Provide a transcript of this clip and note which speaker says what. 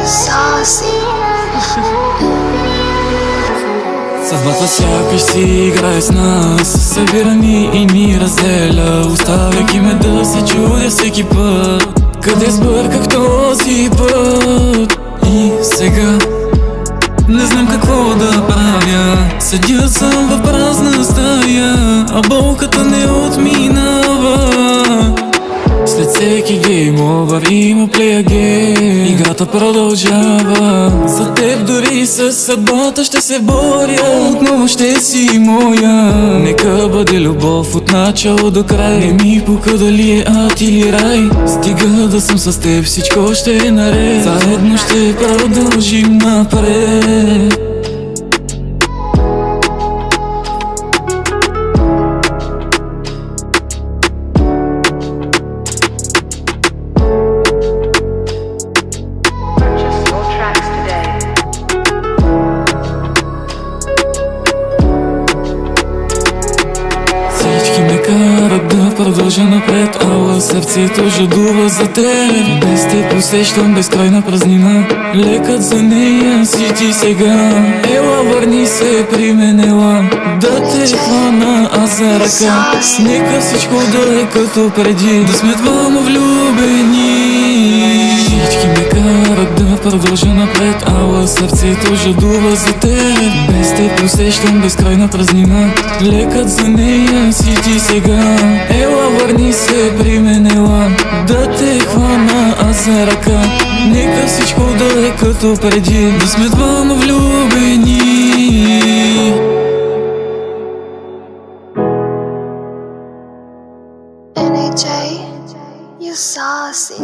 Speaker 1: saucy.
Speaker 2: Съдбата сякаш си играе с нас, събира ни и ни разделя, оставяйки ме да се чудя всеки път къде сбърках този път. И сега не знам какво да правя, седя съм в празна стая, а болката не отминава. След всеки гейм овър има play again, играта продължава. За теб дори със съдбата ще се боря, отново ще си моя. Нека бъде любов от начало до край, не ми пука дали е ад или рай. Стига да съм с теб, всичко ще е наред, заедно ще продължим напред. Ме карат да продължа напред, ала сърцето жадува за теб. Без теб усещам безкрайна празнина, лекът за нея си ти сега. Ела, върни се при мен, ела да те хвана аз за ръка. Нека всичко да е като преди, да сме двама влюбени. Всички ме карат да продължа напред, ала сърцето жадува за теб. Без теб усещам безкрайна празнина, лекът за нея си ти сега. Ела, върни се при мен, ела да те хвана аз за ръка. Нека всичко да е като преди, да сме двама влюбени.
Speaker 1: NHA, you saucy.